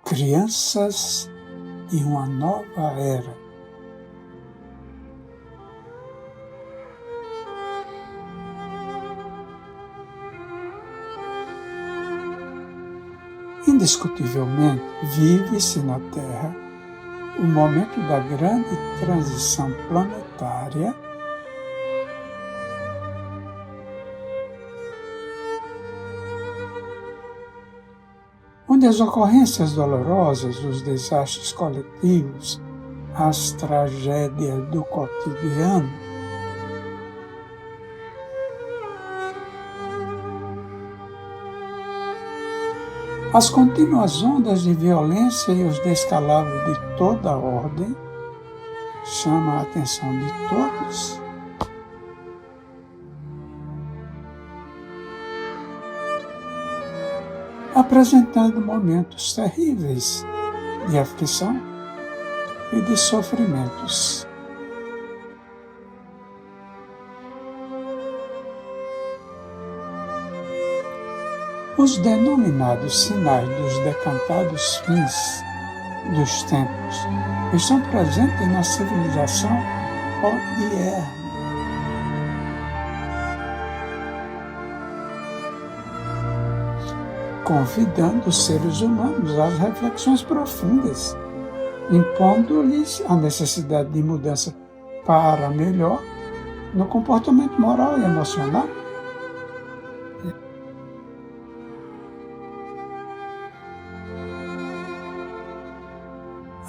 crianças de uma nova era. Indiscutivelmente, vive-se na Terra o momento da grande transição planetária onde as ocorrências dolorosas, os desastres coletivos, as tragédias do cotidiano as contínuas ondas de violência e os descalabros de toda a ordem chamam a atenção de todos, apresentando momentos terríveis de aflição e de sofrimentos. Os denominados sinais dos decantados fins dos tempos estão presentes na civilização odierna. Convidando os seres humanos às reflexões profundas, impondo-lhes a necessidade de mudança para melhor no comportamento moral e emocional.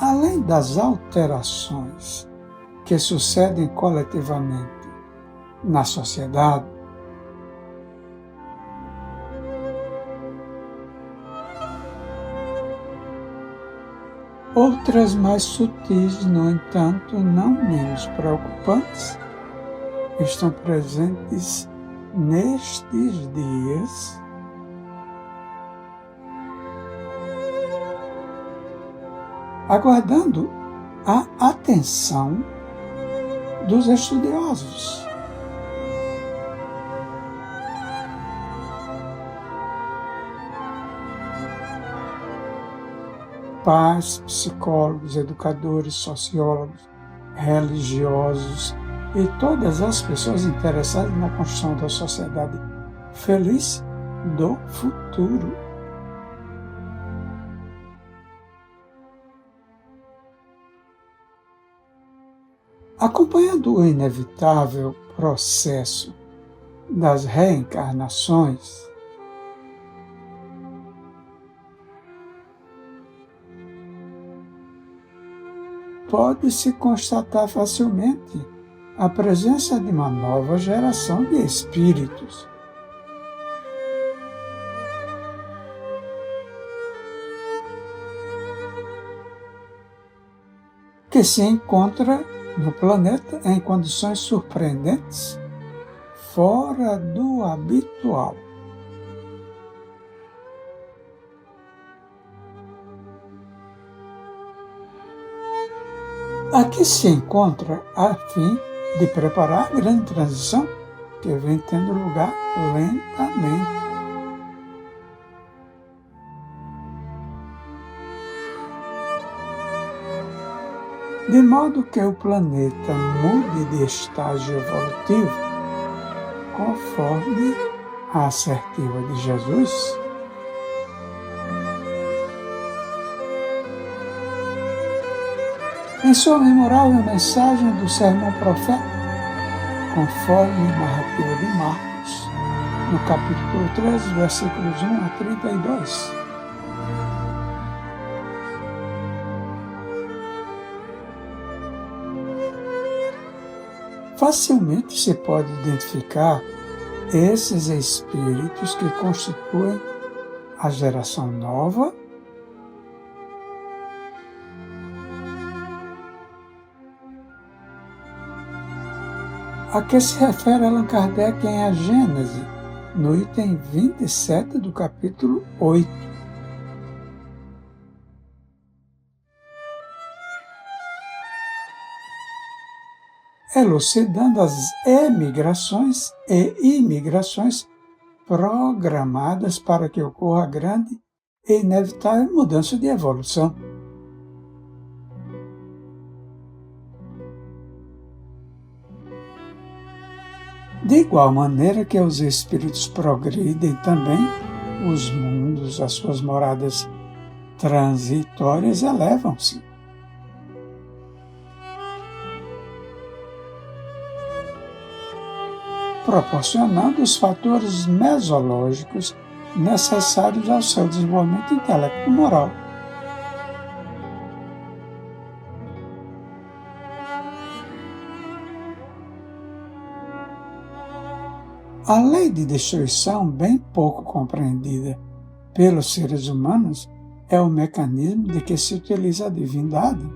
Além das alterações que sucedem coletivamente na sociedade, outras mais sutis, no entanto, não menos preocupantes, estão presentes nestes dias, aguardando a atenção dos estudiosos. Pais, psicólogos, educadores, sociólogos, religiosos e todas as pessoas interessadas na construção da sociedade feliz do futuro. Acompanhando o inevitável processo das reencarnações, pode-se constatar facilmente a presença de uma nova geração de espíritos. Que se encontra no planeta em condições surpreendentes, fora do habitual. Aqui se encontra a fim de preparar a grande transição que vem tendo lugar lentamente. De modo que o planeta mude de estágio evolutivo conforme a assertiva de Jesus. Em sua memorável mensagem do Sermão Profético, conforme a narrativa de Marcos, no capítulo 13, versículos 1 a 32. Facilmente se pode identificar esses espíritos que constituem a geração nova a que se refere Allan Kardec em A Gênese, no item 27 do capítulo 8. Elucidando as emigrações e imigrações programadas para que ocorra a grande e inevitável mudança de evolução. De igual maneira que os espíritos progridem também, os mundos, as suas moradas transitórias elevam-se. Proporcionando os fatores mesológicos necessários ao seu desenvolvimento intelecto-moral. A lei de destruição, bem pouco compreendida pelos seres humanos, é o mecanismo de que se utiliza a divindade.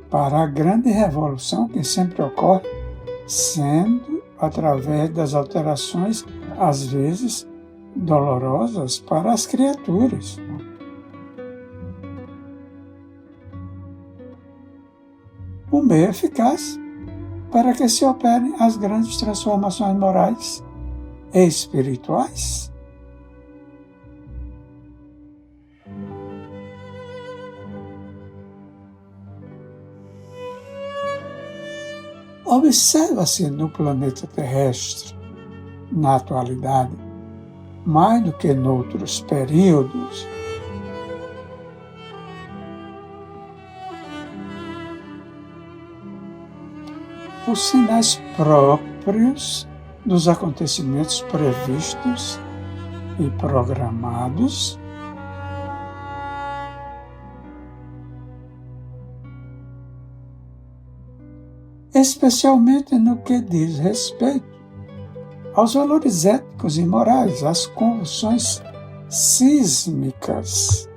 Para a grande revolução que sempre ocorre, sendo através das alterações, às vezes dolorosas, para as criaturas. O meio eficaz para que se operem as grandes transformações morais e espirituais. Observa-se no planeta terrestre, na atualidade, mais do que noutros períodos, os sinais próprios dos acontecimentos previstos e programados, especialmente no que diz respeito aos valores éticos e morais, às convulsões sísmicas.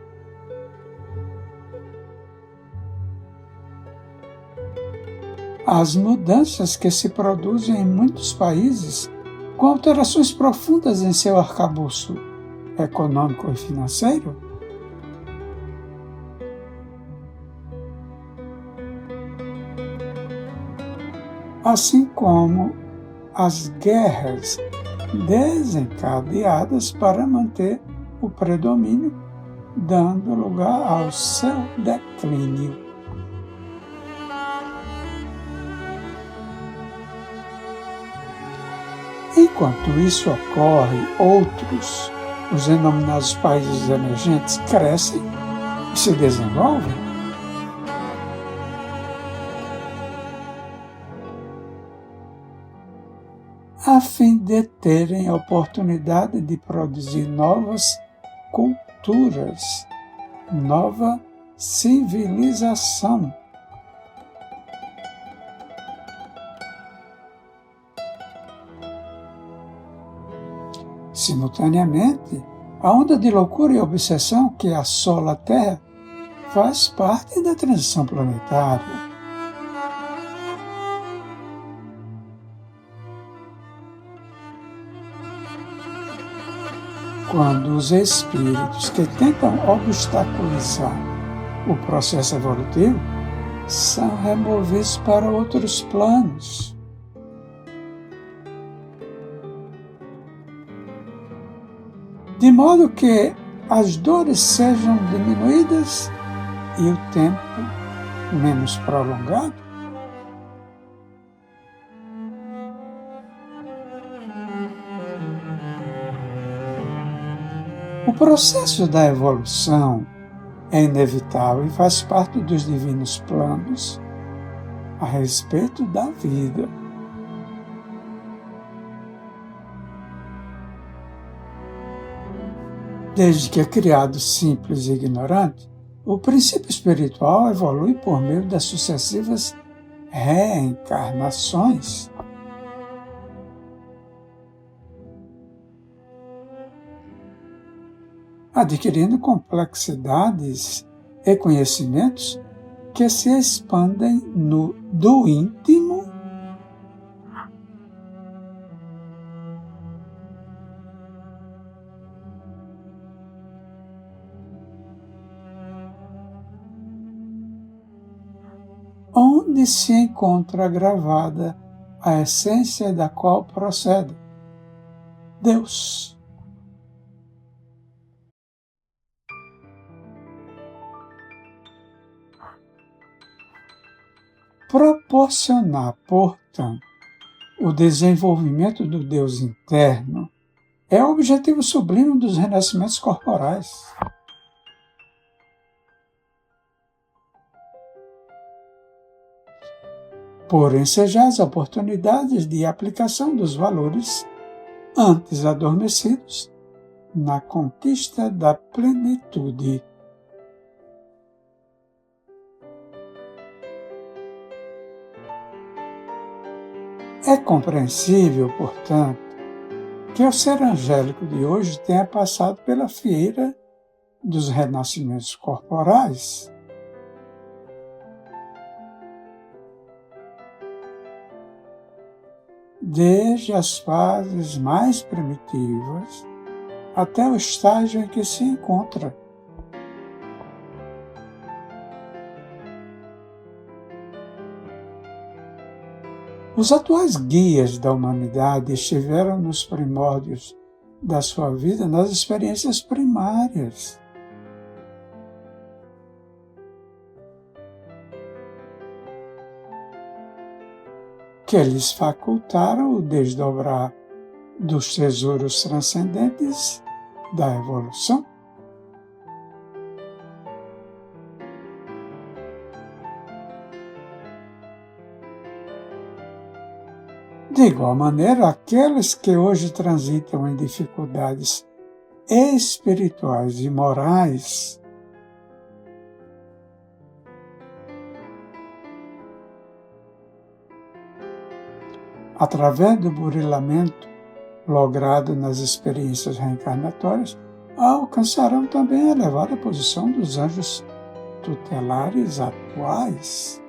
As mudanças que se produzem em muitos países com alterações profundas em seu arcabouço econômico e financeiro, assim como as guerras desencadeadas para manter o predomínio, dando lugar ao seu declínio. Enquanto isso ocorre, outros, os denominados países emergentes, crescem e se desenvolvem. A fim de terem a oportunidade de produzir novas culturas, nova civilização. Simultaneamente, a onda de loucura e obsessão que assola a Terra faz parte da transição planetária. Quando os espíritos que tentam obstaculizar o processo evolutivo são removidos para outros planos. De modo que as dores sejam diminuídas e o tempo menos prolongado. O processo da evolução é inevitável e faz parte dos divinos planos a respeito da vida. Desde que é criado simples e ignorante, o princípio espiritual evolui por meio das sucessivas reencarnações. Adquirindo complexidades e conhecimentos que se expandem do íntimo onde se encontra gravada a essência da qual procede, Deus. Proporcionar, portanto, o desenvolvimento do Deus interno é o objetivo sublime dos renascimentos corporais. Por ensejar as oportunidades de aplicação dos valores antes adormecidos na conquista da plenitude. É compreensível, portanto, que o ser angélico de hoje tenha passado pela fieira dos renascimentos corporais. Desde as fases mais primitivas até o estágio em que se encontra. Os atuais guias da humanidade estiveram nos primórdios da sua vida nas experiências primárias. Que lhes facultaram o desdobrar dos tesouros transcendentes da evolução. De igual maneira, aqueles que hoje transitam em dificuldades espirituais e morais através do burilamento logrado nas experiências reencarnatórias, alcançarão também a elevada posição dos anjos tutelares atuais.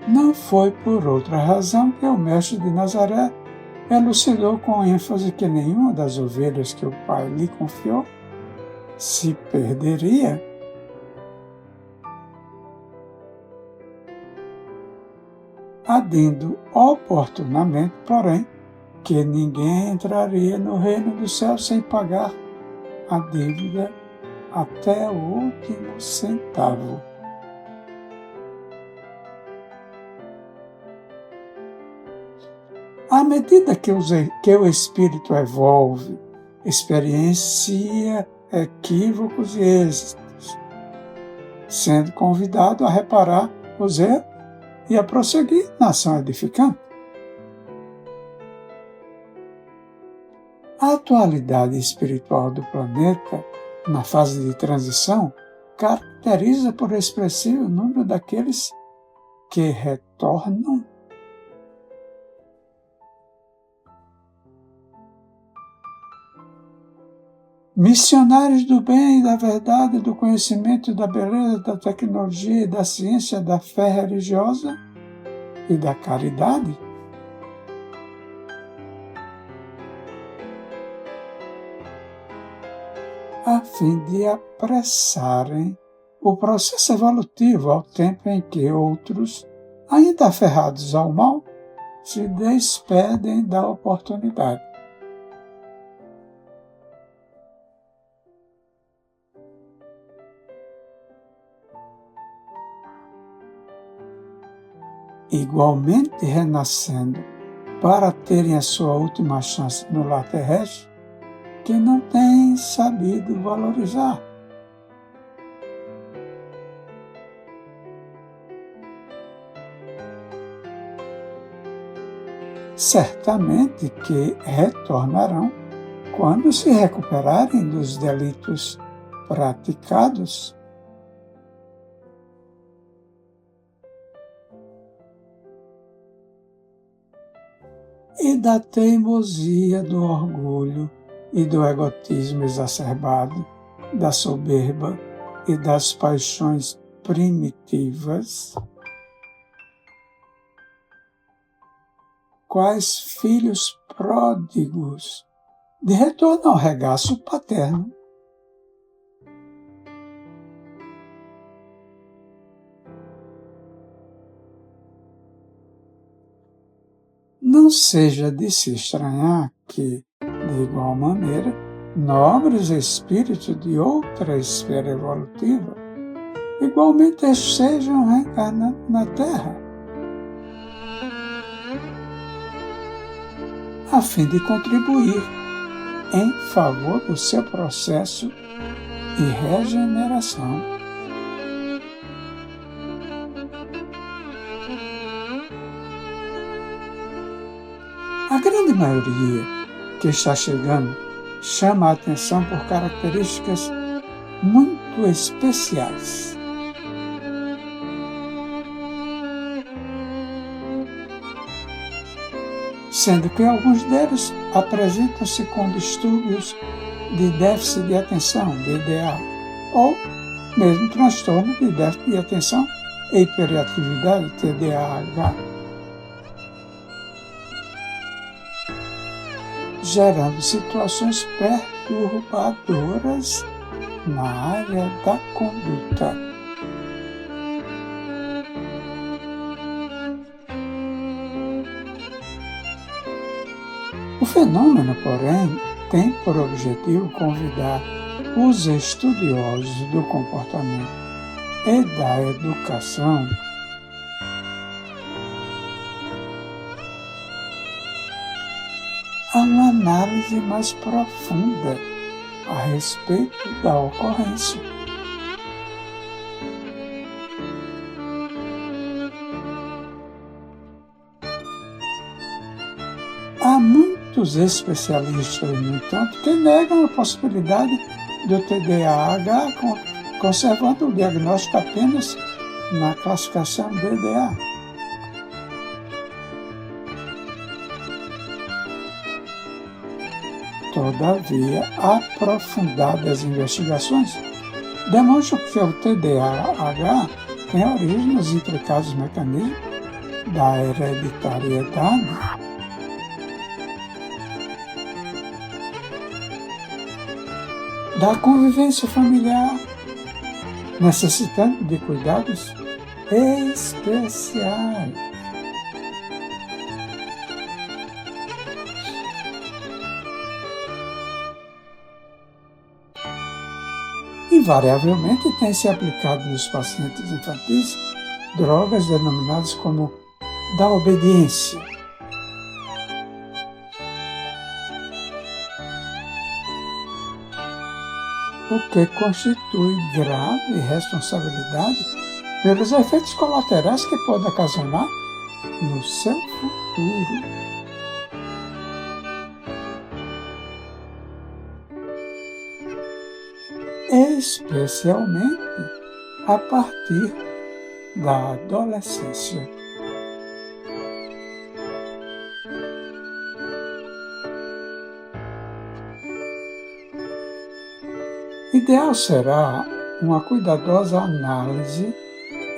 Não foi por outra razão que o mestre de Nazaré elucidou com ênfase que nenhuma das ovelhas que o Pai lhe confiou se perderia. Adendo oportunamente, porém, que ninguém entraria no reino do céu sem pagar a dívida até o último centavo. À medida que o espírito evolve, experiencia equívocos e êxitos, sendo convidado a reparar os erros e a prosseguir na ação edificante. A atualidade espiritual do planeta, na fase de transição, caracteriza por expressivo número daqueles que retornam. Missionários do bem e da verdade, do conhecimento, da beleza, da tecnologia e da ciência, da fé religiosa e da caridade. A fim de apressarem o processo evolutivo ao tempo em que outros, ainda aferrados ao mal, se despedem da oportunidade. Igualmente renascendo para terem a sua última chance no lar terrestre, que não têm sabido valorizar. Certamente que retornarão quando se recuperarem dos delitos praticados. E da teimosia, do orgulho e do egotismo exacerbado, da soberba e das paixões primitivas, quais filhos pródigos de retorno ao regaço paterno. Não seja de se estranhar que, de igual maneira, nobres espíritos de outra esfera evolutiva igualmente estejam reencarnando na Terra, a fim de contribuir em favor do seu processo de regeneração. A grande maioria que está chegando chama a atenção por características muito especiais. Sendo que alguns deles apresentam-se com distúrbios de déficit de atenção, DDA, ou mesmo transtorno de déficit de atenção e hiperatividade, TDAH, gerando situações perturbadoras na área da conduta. O fenômeno, porém, tem por objetivo convidar os estudiosos do comportamento e da educação a uma análise mais profunda a respeito da ocorrência. Há muitos especialistas, no entanto, que negam a possibilidade do TDAH, conservando o diagnóstico apenas na classificação DDA. Todavia, aprofundadas investigações demonstram que o TDAH tem origem nos intricados mecanismos da hereditariedade, da convivência familiar, necessitando de cuidados especiais. Invariavelmente tem se aplicado nos pacientes infantis drogas denominadas como da obediência, o que constitui grave responsabilidade pelos efeitos colaterais que pode ocasionar no seu futuro. Especialmente a partir da adolescência. Ideal será uma cuidadosa análise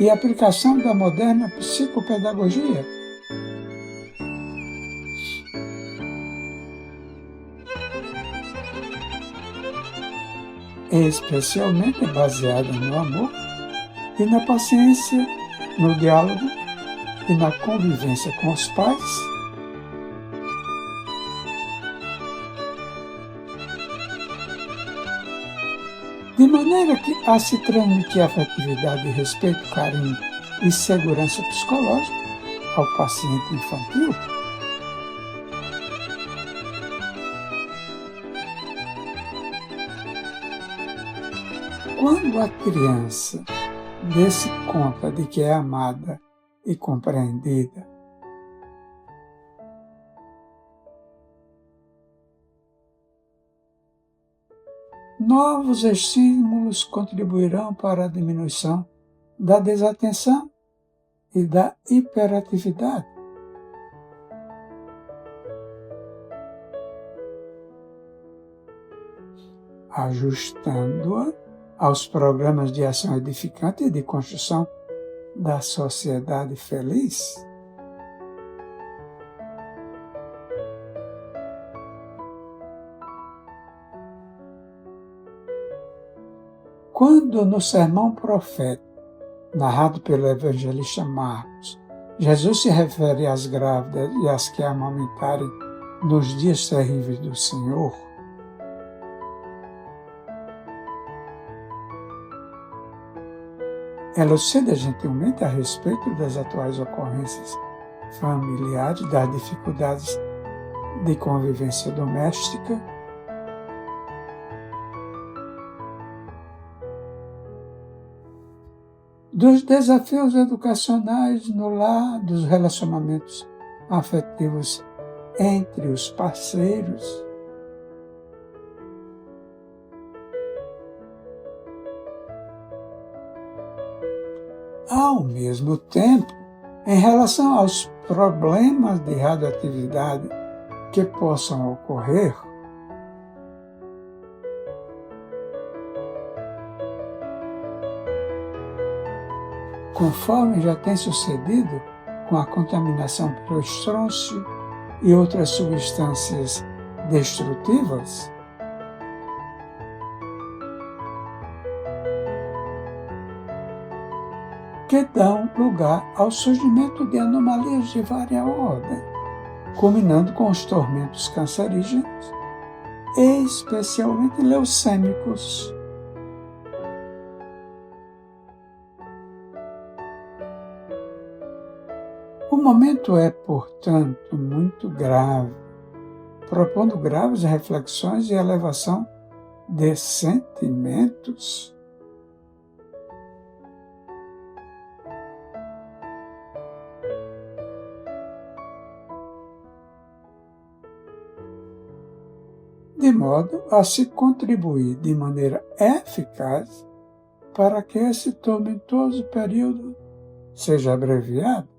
e aplicação da moderna psicopedagogia, especialmente baseada no amor e na paciência, no diálogo e na convivência com os pais, de maneira que a se transmitir afetividade, respeito, carinho e segurança psicológica ao paciente infantil. Quando a criança dê-se conta de que é amada e compreendida, novos estímulos contribuirão para a diminuição da desatenção e da hiperatividade. Ajustando-a aos programas de ação edificante e de construção da sociedade feliz. Quando no sermão profético, narrado pelo evangelista Marcos, Jesus se refere às grávidas e às que amamentarem nos dias terríveis do Senhor, elucida gentilmente a respeito das atuais ocorrências familiares, das dificuldades de convivência doméstica, dos desafios educacionais no lar, dos relacionamentos afetivos entre os parceiros, ao mesmo tempo, em relação aos problemas de radioatividade que possam ocorrer, conforme já tem sucedido com a contaminação pelo estrôncio e outras substâncias destrutivas, que dão lugar ao surgimento de anomalias de várias ordens, culminando com os tormentos cancerígenos, especialmente leucêmicos. O momento é, portanto, muito grave, propondo graves reflexões e elevação de sentimentos. De modo a se contribuir de maneira eficaz para que esse tormentoso período seja abreviado.